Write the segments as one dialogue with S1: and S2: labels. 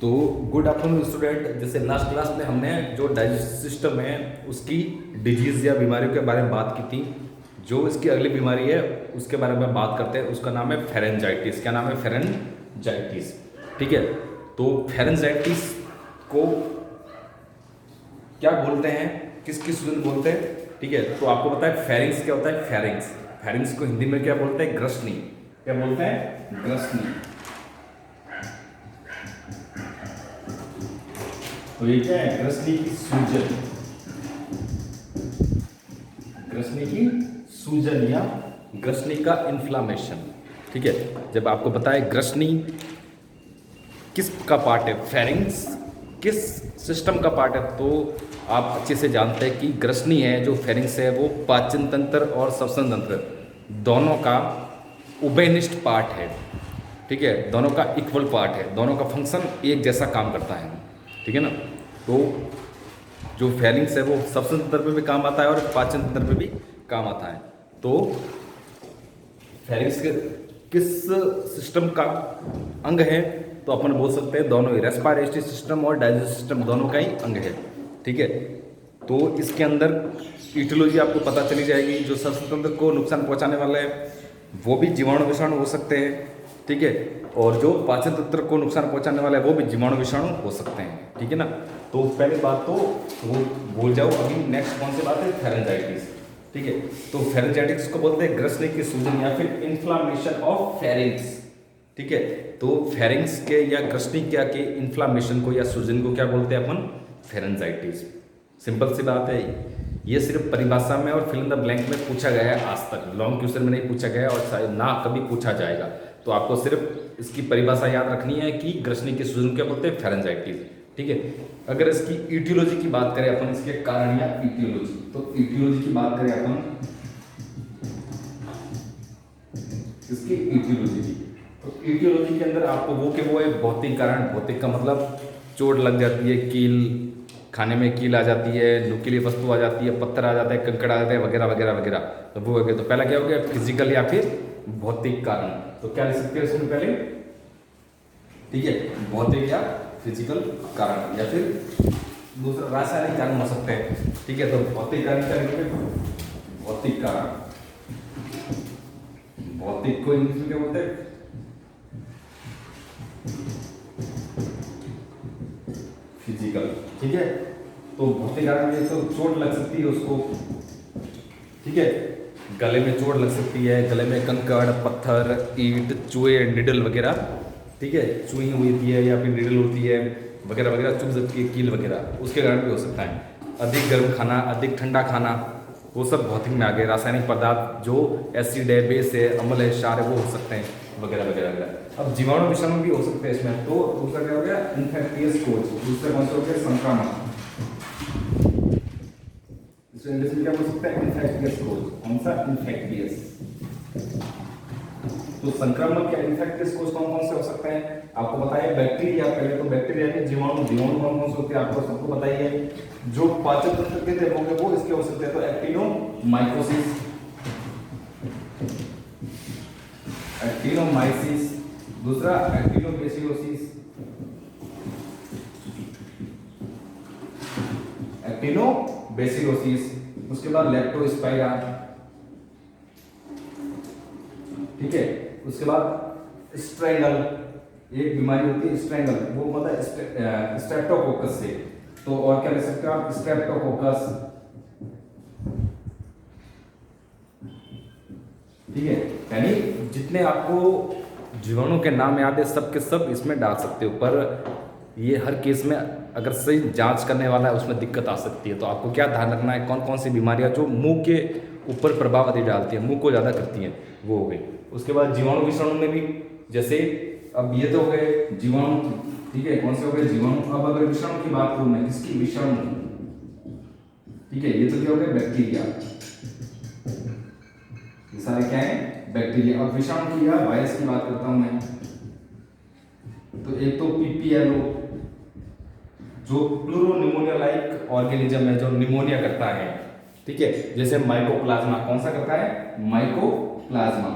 S1: तो good afternoon student. जैसे last class में हमने जो डाइजेस्टिव सिस्टम है उसकी डिजीज़ या बीमारियों के बारे में बात की थी। जो इसकी अगली बीमारी है उसके बारे में बात करते हैं, उसका नाम है फेरेंजाइटिस। क्या नाम है? फेरेंजाइटिस। ठीक है, तो फेरेंजाइटिस को क्या बोलते हैं, किस किस रीजन बोलते हैं? ठीक है, तो आपको पता है फेरिंग्स क्या होता है? फेरिंग्स, फेरिंग्स को हिंदी में क्या बोलते हैं? ग्रसनी। क्या बोलते हैं? ग्रसनी। तो ये क्या है? ग्रसनी की सूजन, ग्रसनी की सूजन या ग्रसनी का इन्फ्लामेशन। ठीक है, जब आपको पता है ग्रसनी किस का पार्ट है, फेरिंग्स किस सिस्टम का पार्ट है, तो आप अच्छे से जानते हैं कि ग्रसनी है जो फेरिंग्स है वो पाचन तंत्र और श्वसन तंत्र दोनों का उभयनिष्ठ पार्ट है। ठीक है, दोनों का इक्वल पार्ट है, दोनों का फंक्शन एक जैसा काम करता है। ठीक है ना, तो जो फेरिंग्स है वो श्वसन तंत्र पे भी काम आता है और पाचन तंत्र पे भी काम आता है। तो फेरिंग्स के किस सिस्टम का अंग है? तो अपन बोल सकते हैं दोनों ही, रेस्पिरेटरी सिस्टम और डाइजेस्टिव सिस्टम दोनों का ही अंग है। ठीक है, तो इसके अंदर ईटियोलॉजी आपको पता चली जाएगी। जो श्वसन तंत्र को नुकसान पहुंचाने वाले हैं वो भी जीवाणु विषाणु हो सकते हैं। ठीक है, और जो पाचन तंत्र को नुकसान पहुंचाने वाला है वो भी जीवाणु विषाणु हो सकते हैं। ठीक है ना, तो पहली बात तो वो भूल जाओ। अभी नेक्स्ट कौन सी बात है? फेरेंजाइटिस। ठीक है, तो फेरेंजाइटिस को बोलते हैं ग्रसनी की सूजन या फिर इन्फ्लामेशन ऑफ फेरिंग्स। ठीक है, तो फेरिंग्स के या ग्रसनी क्या के इन्फ्लामेशन को या सूजन को क्या बोलते हैं अपन? फेरेंजाइटिस। सिंपल सी बात है, ये सिर्फ परिभाषा में और फिल इन द ब्लैंक में पूछा गया है। आज तक लॉन्ग क्वेश्चन में नहीं पूछा गया और शायद ना कभी पूछा जाएगा। तो आपको सिर्फ इसकी परिभाषा याद रखनी है कि ग्रसनी की सूजन क्या बोलते हैं? फेरेंजाइटिस। ठीक है, अगर इसकी ईटियोलॉजी की बात करें अपन, इसके कारण या ईटियोलॉजी, तो ईटियोलॉजी की बात करें अपन इसकी ईटियोलॉजी की, तो ईटियोलॉजी के अंदर आपको वो के वो है भौतिक कारण। भौतिक का मतलब चोट लग जाती है, कील खाने में कील आ जाती है, नुकीली वस्तु आ जाती है, पत्थर आ जाता है, कंकड़ आ जाता है, वगैरह वगैरह वगैरह। तो वो हो गया। तो पहला क्या हो गया? फिजिकल या फिर भौतिक कारण। तो क्या लिख सकते हैं इसमें पहले? ठीक है, भौतिक या फिजिकल कारण, या फिर दूसरा रासायनिक कारण हो सकते हैं। ठीक है, तो भौतिक कारण क्या लिखेंगे? भौतिक कारण। भौतिक को इंग्लिश में क्या बोलते हैं? फिजिकल। ठीक है, तो भौतिक कारण में तो चोट लग सकती है उसको। ठीक है, गले में चोट लग सकती है, गले में कंकड़, पत्थर, ईंट, चूहे, निडल वगैरह। ठीक है, चुई हुई होती है या फिर निडल होती है वगैरह वगैरह, चुभ सकती है कील वगैरह, उसके कारण भी हो सकता है। अधिक गर्म खाना, अधिक ठंडा खाना, वो सब भौतिक में आ गए। रासायनिक पदार्थ जो एसिड है, बेस है, अम्ल है, क्षार है, वो हो सकते हैं वगैरह वगैरह वगैरह। अब जीवाणु विषाणु भी हो सकते हैं इसमें। तो दूसरा क्या हो गया? इन्फेक्टियस कोज। दूसरा कौन सा हो गया? संक्रामक। इसको इंग्लिश में क्या बोल सकते हैं? इन्फेक्टियस कोज। कौन सा? इन्फेक्टियस। तो संक्रामक या इन्फेक्टियस कोज कौन कौन से हो सकते हैं? आपको पता है बैक्टीरिया। पहले तो बैक्टीरिया के जीवाणु, जीवाणु कौन कौन से होते हैं आपको सबको पता ही है। जो पाचन तंत्र के थे वो इसके हो सकते हैं। तो एक्टिनोमाइकोसिस, एक्टिनोमाइसिस। दूसरा एक्टिनोबेसिलोसिस, एक्टिनोबेसिलोसिस। उसके बाद लेप्टोस्पाइरा। ठीक है, उसके बाद स्ट्रेंगल, एक बीमारी होती है स्ट्रेंगल, वो मतलब स्ट्रेप्टोकोकस से। तो और क्या ले सकते हो आप? स्ट्रेप्टोकोकस। ठीक है, यानी जितने आपको जीवाणु के नाम याद है सब के सब इसमें डाल सकते हो। पर ये हर केस में अगर सही जांच करने वाला है उसमें दिक्कत आ सकती है। तो आपको क्या ध्यान रखना है? कौन कौन सी बीमारियां जो मुंह के ऊपर प्रभाव अधिक डालती है, मुंह को ज़्यादा करती हैं, वो हो गई। उसके बाद जीवाणु विषाणु में भी, जैसे अब ये तो हो गए जीवाणु। ठीक है, कौन से हो गए? जीवाणु। अब अगर विषाणु की बात करूं मैं, किसकी? विषाणु। ठीक है, ये तो क्या हो गया? बैक्टीरिया। ये सारे क्या है? बैक्टीरिया। अब विषाणु की या वायरस की बात करता हूं मैं, तो एक तो पीपीएलओ जो प्लूरोनिमोनिया लाइक ऑर्गेनिज्म है, जो निमोनिया करता है। ठीक है, जैसे माइकोप्लाज्मा। कौन सा करता है? माइकोप्लाज्मा।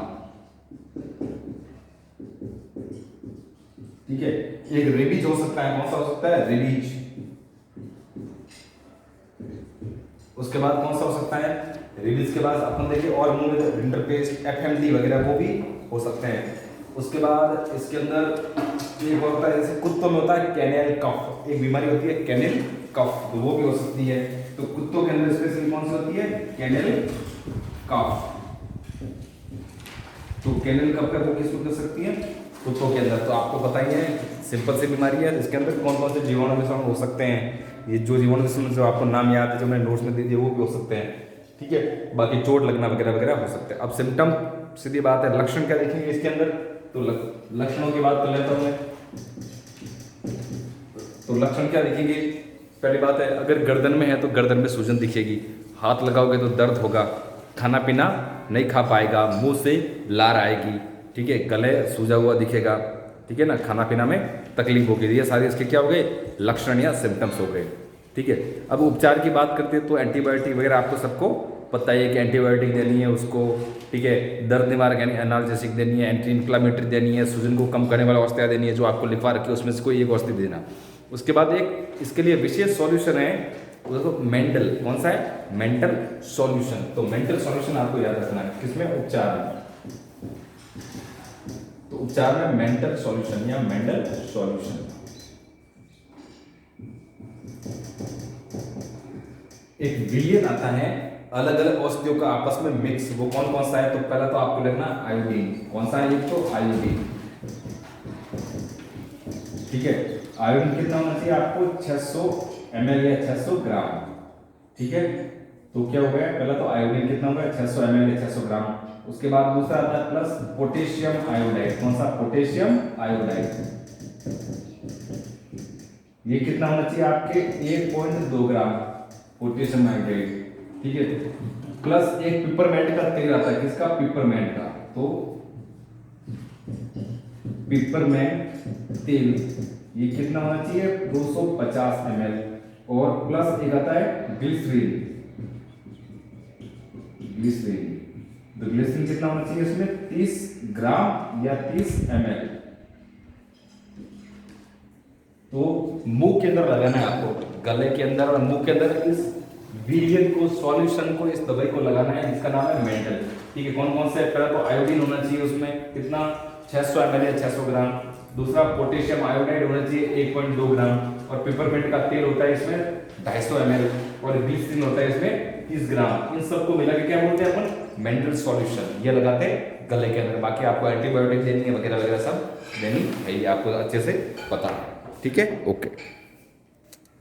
S1: ठीक ठीक है। एक रेबीज हो सकता है, कौन सा हो सकता है, रेबीज। उसके बाद कौन सा हो सकता है, रेबीज के बाद अपन देखिए और मुंह में रिंडरपेस्ट, एफएमडी वगैरह वो भी हो सकते हैं। उसके बाद इसके अंदर एक होता है जैसे कुत्तों में होता है कैनेल कफ, एक बीमारी होती है कैनेल कफ, तो वो भी हो सकती है। तो कुत्तों के अंदर स्पेशली कौन सी होती है, कैनेल कफ। तो कैनेल कफ का वो किसको कर सकती है, कुत्तों के अंदर। तो आपको पता ही है सिंपल सी बीमारी है, इसके अंदर कौन कौन से जीवाणु विषाणु हो सकते हैं। ये जो जीवाणु विषाणु जो आपको नाम याद है जो मैंने नोट्स में दे दिए वो भी हो सकते हैं, ठीक है। बाकी चोट लगना वगैरह वगैरह हो सकते हैं। अब सिम्टम सीधी बात है, लक्षण क्या देखेंगे इसके अंदर, तो लक्षणों की बात कर लेता हूं मैं। तो लक्षण क्या दिखेंगे, पहली बात है अगर गर्दन में है तो गर्दन में सूजन दिखेगी, हाथ लगाओगे तो दर्द होगा, खाना पीना नहीं खा पाएगा, मुंह से लार आएगी, ठीक है, गले सूजा हुआ दिखेगा, ठीक है ना, खाना पीना में तकलीफ होगी। ये सारे इसके क्या हो गए, लक्षण या सिम्टम्स हो गए, ठीक है। अब उपचार की बात करते हैं तो एंटीबायोटिक वगैरह आपको सबको पता ही है कि एंटीबायोटिक देनी है उसको, ठीक है, दर्द निवारक यानी एनाल्जेसिक देनी है, एंटी इन्फ्लामेटरी देनी है, सूजन को कम करने वाली औषधियाँ देनी है जो आपको लिखवा रखी है उसमें से कोई एक औषधि देना। उसके बाद एक इसके लिए विशेष सॉल्यूशन है, उसको मेंटल, कौन सा है, मेंटल सॉल्यूशन। तो मेंटल सॉल्यूशन आपको याद रखना है किसमें, उपचार में। तो उपचार में मेंटल सॉल्यूशन या मेंटल सॉल्यूशन। एक विलयन आता है अलग अलग औषधियों का आपस में मिक्स, वो कौन कौन सा है, तो पहला तो आपको लिखना आयोडीन, कौन सा है, एक तो आयोडीन, ठीक है। आयोडीन कितना होना चाहिए आपको, 600 ml या 600 ग्राम, ठीक है। तो क्या हो गया, पहला तो आयोडीन कितना होगा, 600 ml या 600 ग्राम। उसके बाद दूसरा आता है प्लस पोटेशियम आयोडाइड, कौन सा, पोटेशियम आयोडाइड, ये कितना होना चाहिए आपके 1.2 ग्राम पोटेशियम आयोडाइड, ठीक है। प्लस एक पिपरमेंट का तेल आता है, किसका, पिपरमेंट का, तो पिपरमेंट तेल ये कितना होना चाहिए, 250 ml। और प्लस एक आता है ग्लिसरीन, ग्लिसरीन, तो ग्लिसरीन कितना होना चाहिए इसमें, 30 ग्राम या 30 ml। तो मुंह के अंदर लगाना है आपको, गले के अंदर और मुंह के अंदर इस विलियन को, सॉल्यूशन को, इस दवाई को लगाना है जिसका नाम है मेंटल, ठीक है। कौन कौन से, पहला तो आयोडीन होना चाहिए उसमें कितना, 600 ml या 600 ग्राम। दूसरा पोटेशियम आयोडाइड होना चाहिए 1.2 ग्राम। और पिपरमेंट का तेल होता है इसमें 250 ml। और ग्लिसरीन होता है इसमें 30 ग्राम। इन सबको मिला के क्या बोलते हैं अपन, मेंटल सॉल्यूशन। ये लगाते हैं गले के अंदर। बाकी आपको एंटीबायोटिक देनी है वगैरह वगैरह सब देनी है, आपको अच्छे से पता है, ठीक है, ओके।